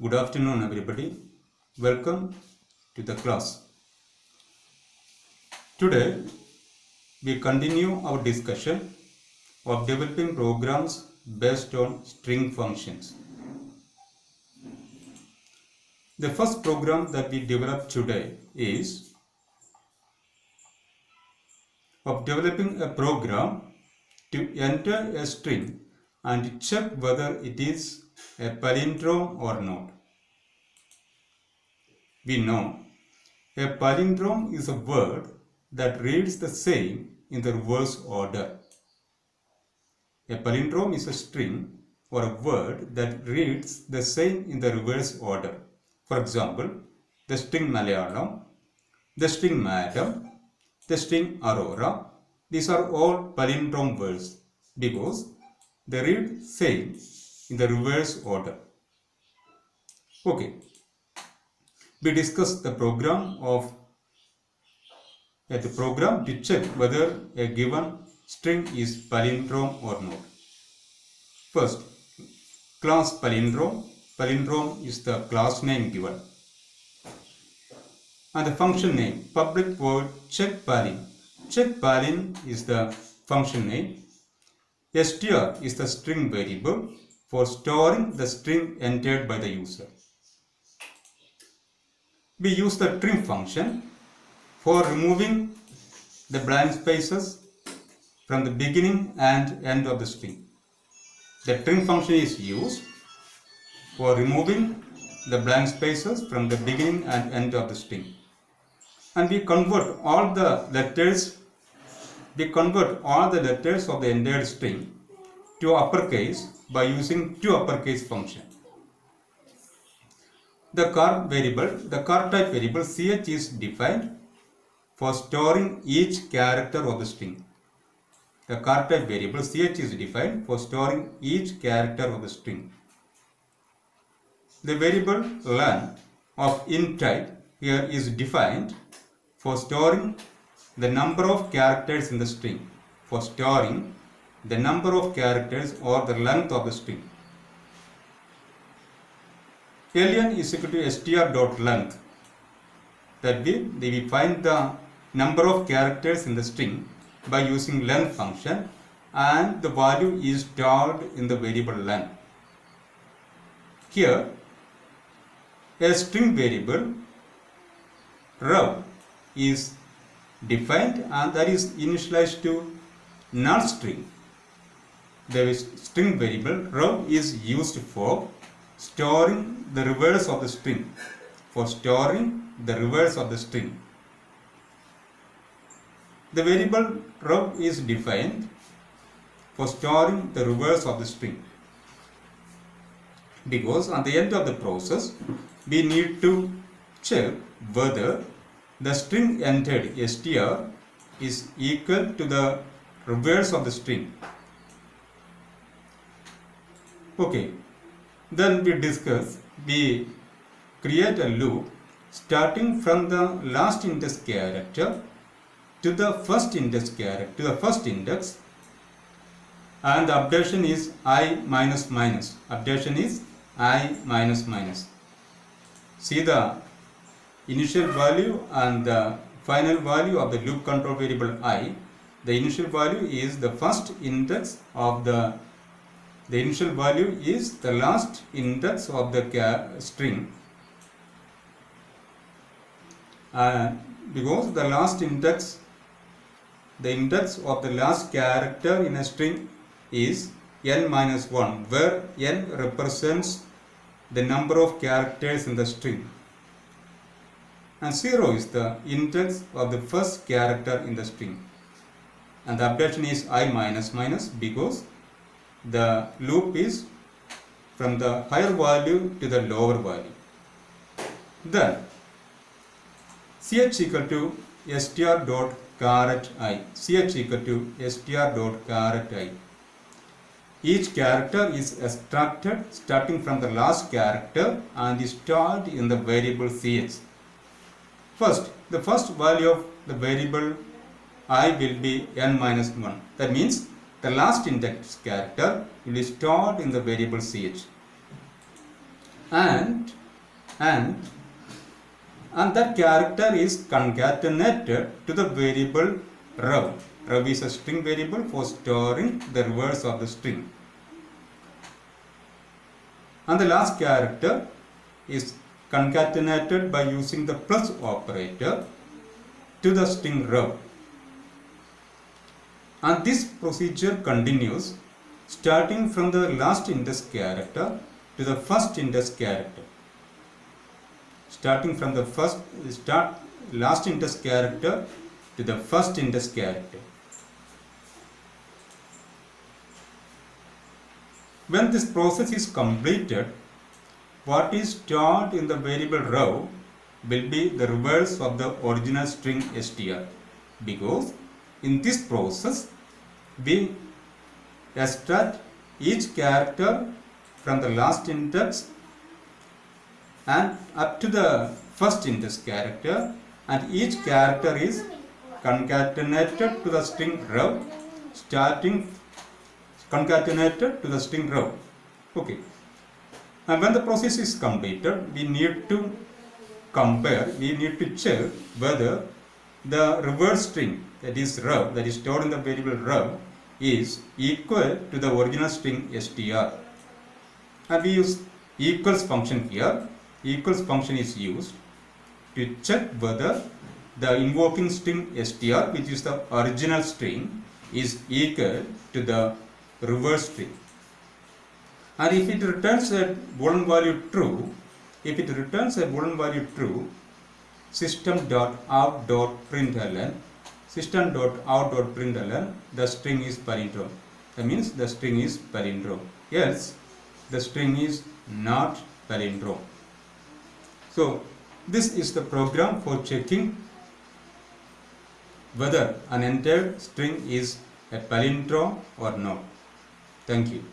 Good afternoon, everybody. Welcome to the class. Today, we continue our discussion of developing programs based on string functions. The first program that we developed today is of developing a program to enter a string and check whether it is a palindrome or not. We know a palindrome is a word that reads the same in the reverse order. A palindrome is a string or a word that reads the same in the reverse order. For example, the string Malayalam, the string Madam, the string Aurora. These are all palindrome words because they read same in the reverse order. Okay. We discussed the program to check whether a given string is palindrome or not. First, class palindrome. Palindrome is the class name given. And the function name, public void checkPalin. checkPalin is the function name. str is the string variable for storing the string entered by the user. We use the trim function for removing the blank spaces from the beginning and end of the string. The trim function is used for removing the blank spaces from the beginning and end of the string. And we convert all the letters of the entire string to uppercase by using toUpperCase function. The car type variable ch is defined for storing each character of the string. The car type variable ch is defined for storing each character of the string. The variable len of int type here is defined for storing the number of characters in the string, for storing the number of characters or the length of the string. Len is equal to str.length. That way, we find the number of characters in the string by using len function, and the value is stored in the variable len. Here, a string variable rev is defined and that is initialized to null string. The string variable rev is used for storing the reverse of the string. The variable rev is defined for storing the reverse of the string because at the end of the process we need to check whether the string entered str is equal to the reverse of the string. Okay. Then we create a loop starting from the last index character to the first index and the updation is I minus minus. See the initial value and the final value of the loop control variable I. The initial value is the first index of the initial value is the last index of the string, because the index of the last character in a string is n minus 1, where n represents the number of characters in the string, and 0 is the index of the first character in the string, and the updation is I minus minus because the loop is from the higher value to the lower value. Then ch equal to str.char@i. Each character is extracted starting from the last character and is stored in the variable ch. First, the first value of the variable I will be n minus 1. That means the last index character will be stored in the variable ch. and that character is concatenated to the variable rev. Rev is a string variable for storing the reverse of the string. And the last character is concatenated by using the plus operator to the string rev. And this procedure continues starting from the last index character to the first index character. Starting from the last index character to the first index character. When this process is completed, what is stored in the variable rev will be the reverse of the original string str, because in this process we extract each character from the last index and up to the first index character, and each character is concatenated to the string rev, concatenated to the string rev. Okay. And when the process is completed, we need to compare, we need to check whether the reverse string, that is rev, that is stored in the variable rev, is equal to the original string str. And we use equals function here. Equals function is used to check whether the invoking string str, which is the original string, is equal to the reverse string. And if it returns a boolean value true, system.out.println, the string is palindrome. That means the string is palindrome. Else, the string is not palindrome. So, this is the program for checking whether an entire string is a palindrome or not. Thank you.